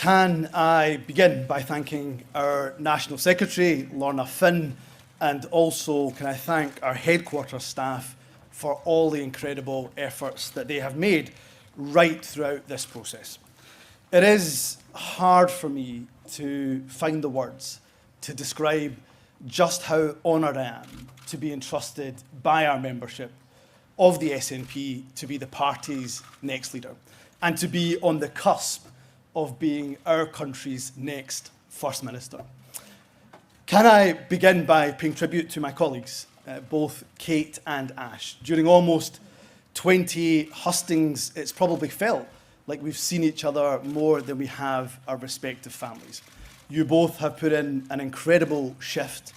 Can I begin by thanking our National Secretary, Lorna Finn, and also can I thank our headquarters staff for all the incredible efforts that they have made right throughout this process. It is hard for me to find the words to describe just how honoured I am to be entrusted by our membership of the SNP to be the party's next leader and to be on the cusp of being our country's next First Minister. Can I begin by paying tribute to my colleagues, both Kate and Ash? During almost 20 hustings, it's probably felt like we've seen each other more than we have our respective families. You both have put in an incredible shift,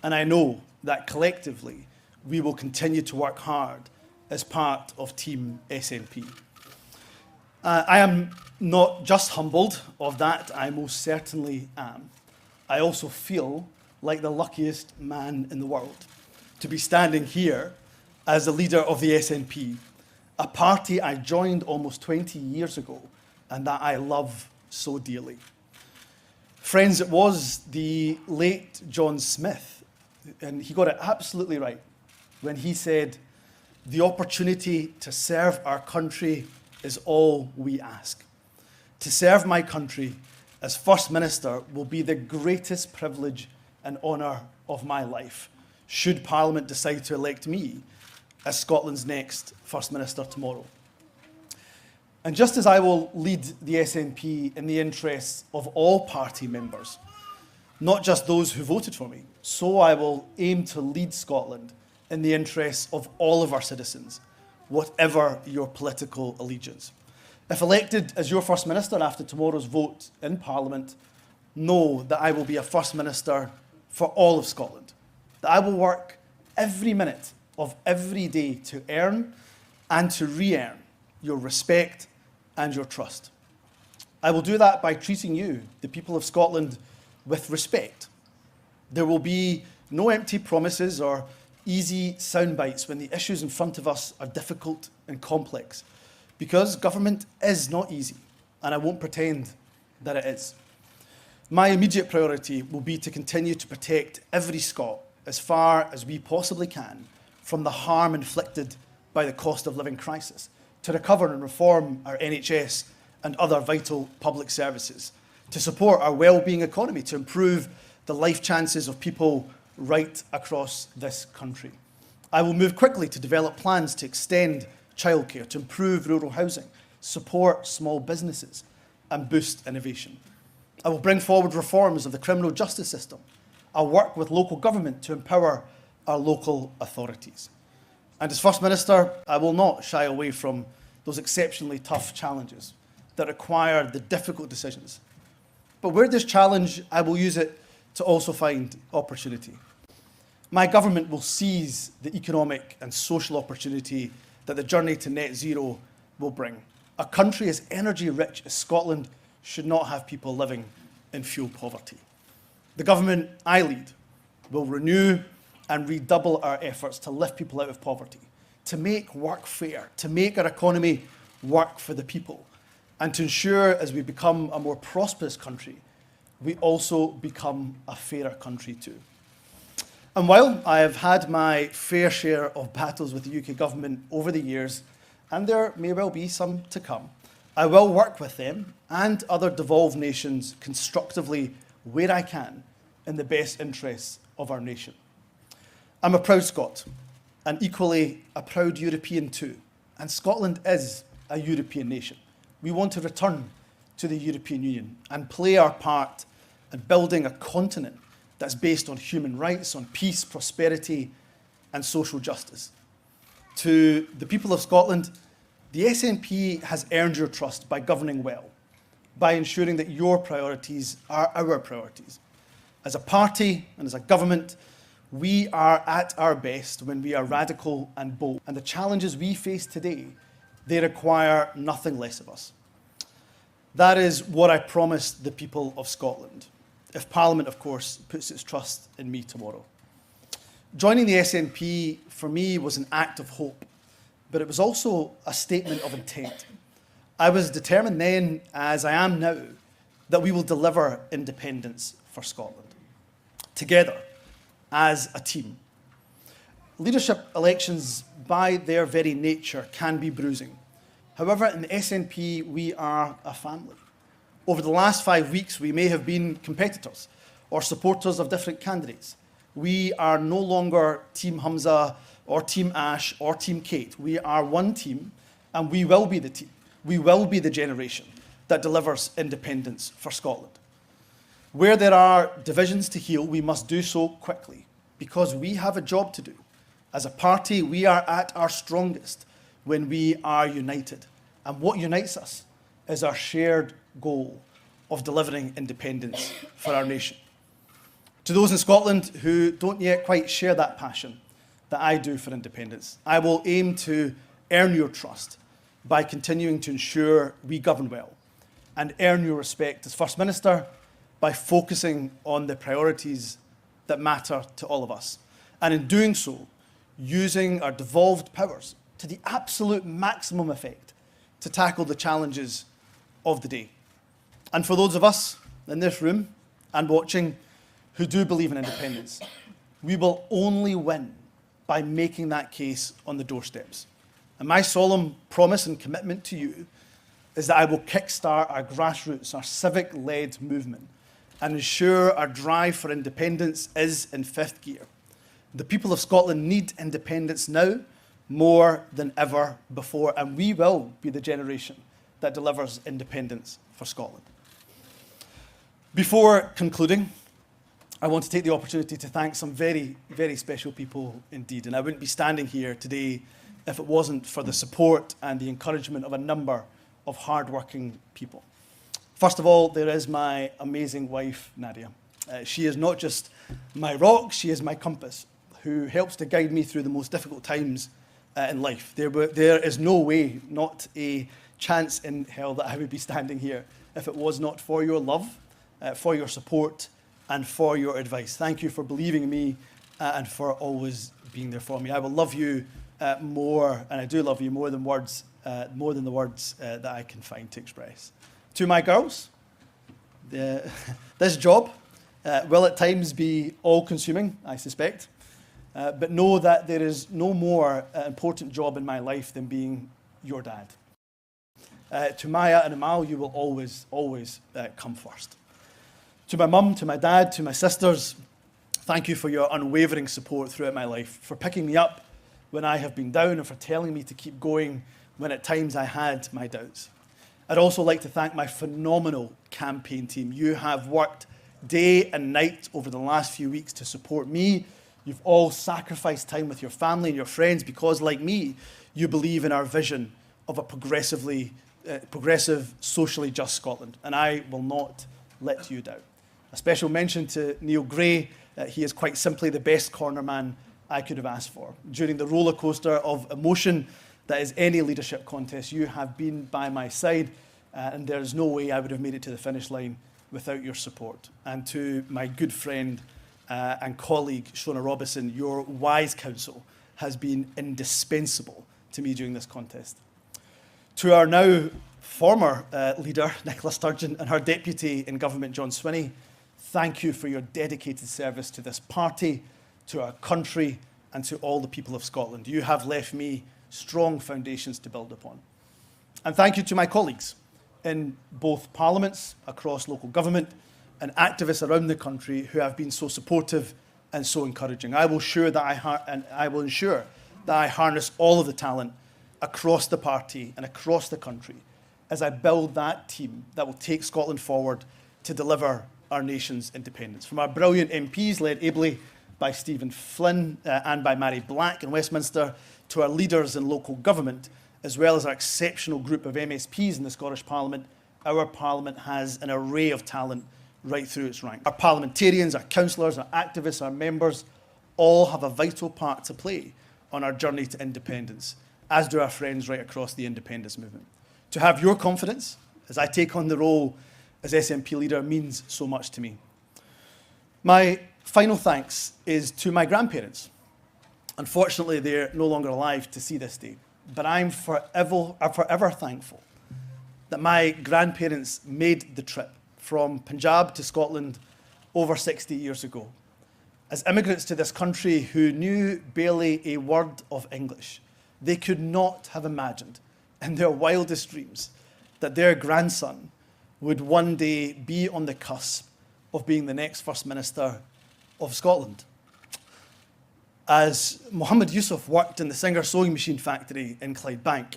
and I know that collectively we will continue to work hard as part of Team SNP. I am not just humbled of that, I most certainly am. I also feel like the luckiest man in the world to be standing here as the leader of the SNP, a party I joined almost 20 years ago and that I love so dearly. Friends, it was the late John Smith, and he got it absolutely right when he said, "The opportunity to serve our country is all we ask. To serve my country as First Minister will be the greatest privilege and honour of my life, should Parliament decide to elect me as Scotland's next First Minister tomorrow." And just as I will lead the SNP in the interests of all party members, not just those who voted for me, so I will aim to lead Scotland in the interests of all of our citizens, whatever your political allegiance. If elected as your First Minister after tomorrow's vote in Parliament, know that I will be a First Minister for all of Scotland, that I will work every minute of every day to earn and to re-earn your respect and your trust. I will do that by treating you, the people of Scotland, with respect. There will be no empty promises or easy sound bites when the issues in front of us are difficult and complex, because government is not easy, and I won't pretend that it is. My immediate priority will be to continue to protect every Scot as far as we possibly can from the harm inflicted by the cost of living crisis, to recover and reform our NHS and other vital public services, to support our well-being economy, to improve the life chances of people right across this country. I will move quickly to develop plans to extend childcare, to improve rural housing, support small businesses and boost innovation. I will bring forward reforms of the criminal justice system. I'll work with local government to empower our local authorities. And as First Minister, I will not shy away from those exceptionally tough challenges that require the difficult decisions. But where there's challenge, I will use it to also find opportunity. My government will seize the economic and social opportunity that the journey to net zero will bring. A country as energy rich as Scotland should not have people living in fuel poverty. The government I lead will renew and redouble our efforts to lift people out of poverty, to make work fair, to make our economy work for the people, and to ensure as we become a more prosperous country, we also become a fairer country too. And while I have had my fair share of battles with the UK government over the years, and there may well be some to come, I will work with them and other devolved nations constructively where I can in the best interests of our nation. I'm a proud Scot, and equally a proud European too, and Scotland is a European nation. We want to return to the European Union and play our part in building a continent that's based on human rights, on peace, prosperity, and social justice. To the people of Scotland, the SNP has earned your trust by governing well, by ensuring that your priorities are our priorities. As a party and as a government, we are at our best when we are radical and bold. And the challenges we face today, they require nothing less of us. That is what I promised the people of Scotland, if Parliament, of course, puts its trust in me tomorrow. Joining the SNP, for me, was an act of hope, but it was also a statement of intent. I was determined then, as I am now, that we will deliver independence for Scotland, together, as a team. Leadership elections, by their very nature, can be bruising. However, in the SNP, we are a family. Over the last 5 weeks, we may have been competitors or supporters of different candidates. We are no longer Team Humza or Team Ash or Team Kate. We are one team, and we will be the team. We will be the generation that delivers independence for Scotland. Where there are divisions to heal, we must do so quickly, because we have a job to do. As a party, we are at our strongest when we are united. And what unites us is our shared goal of delivering independence for our nation. To those in Scotland who don't yet quite share that passion that I do for independence, I will aim to earn your trust by continuing to ensure we govern well, and earn your respect as First Minister by focusing on the priorities that matter to all of us. And in doing so, using our devolved powers to the absolute maximum effect to tackle the challenges of the day. And for those of us in this room and watching who do believe in independence, we will only win by making that case on the doorsteps. And my solemn promise and commitment to you is that I will kickstart our grassroots, our civic-led movement, and ensure our drive for independence is in fifth gear. The people of Scotland need independence now more than ever before, and we will be the generation that delivers independence for Scotland. Before concluding, I want to take the opportunity to thank some very, very special people indeed, and I wouldn't be standing here today if it wasn't for the support and the encouragement of a number of hard-working people. First of all, there is my amazing wife, Nadia. She is not just my rock, she is my compass, who helps to guide me through the most difficult times in life. There is no way, not a chance in hell, that I would be standing here if it was not for your love, for your support, and for your advice. Thank you for believing in me and for always being there for me. I will love you more, and I do love you more than words, more than the words that I can find to express. To my girls, this job will at times be all-consuming, I suspect, but know that there is no more important job in my life than being your dad. To Maya and Amal, you will always, always come first. To my mum, to my dad, to my sisters, thank you for your unwavering support throughout my life, for picking me up when I have been down and for telling me to keep going when at times I had my doubts. I'd also like to thank my phenomenal campaign team. You have worked day and night over the last few weeks to support me. You've all sacrificed time with your family and your friends because, like me, you believe in our vision of a progressive, socially just Scotland, and I will not let you down. A special mention to Neil Gray. He is quite simply the best corner man I could have asked for. During the roller coaster of emotion that is any leadership contest, you have been by my side, and there is no way I would have made it to the finish line without your support. And to my good friend and colleague, Shona Robison, your wise counsel has been indispensable to me during this contest. To our now former leader, Nicola Sturgeon, and her deputy in government, John Swinney, thank you for your dedicated service to this party, to our country, and to all the people of Scotland. You have left me strong foundations to build upon. And thank you to my colleagues in both parliaments, across local government, and activists around the country who have been so supportive and so encouraging. I will ensure that I harness all of the talent across the party and across the country as I build that team that will take Scotland forward to deliver our nation's independence. From our brilliant MPs, led ably by Stephen Flynn and by Mary Black in Westminster, to our leaders in local government, as well as our exceptional group of MSPs in the Scottish Parliament, our Parliament has an array of talent right through its ranks. Our parliamentarians, our councillors, our activists, our members, all have a vital part to play on our journey to independence, as do our friends right across the independence movement. To have your confidence as I take on the role as SNP leader means so much to me. My final thanks is to my grandparents. Unfortunately, they're no longer alive to see this day, but I'm forever thankful that my grandparents made the trip from Punjab to Scotland over 60 years ago. As immigrants to this country who knew barely a word of English, they could not have imagined in their wildest dreams that their grandson would one day be on the cusp of being the next First Minister of Scotland. As Humza Yousaf worked in the Singer sewing machine factory in Clydebank,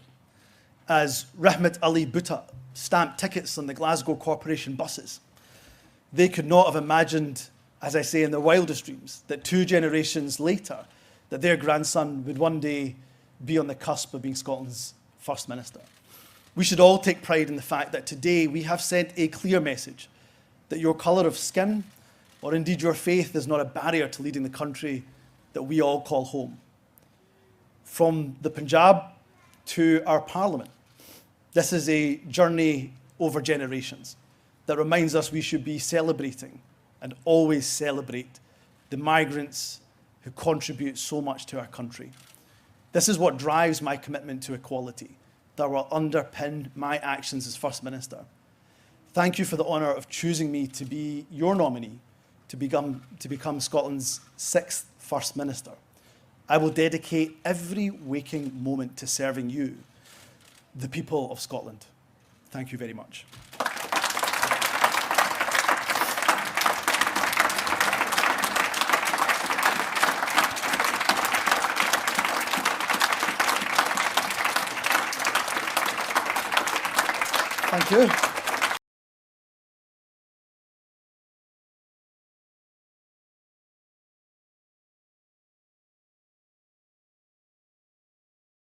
as Rahmat Ali Bhutta stamped tickets on the Glasgow Corporation buses, they could not have imagined, as I say, in their wildest dreams, that 2 generations later, that their grandson would one day be on the cusp of being Scotland's First Minister. We should all take pride in the fact that today we have sent a clear message that your colour of skin, or indeed your faith, is not a barrier to leading the country that we all call home. From the Punjab to our Parliament, this is a journey over generations that reminds us we should be celebrating and always celebrate the migrants who contribute so much to our country. This is what drives my commitment to equality, that will underpin my actions as First Minister. Thank you for the honour of choosing me to be your nominee to become Scotland's 6th First Minister. I will dedicate every waking moment to serving you, the people of Scotland. Thank you very much. Thank you.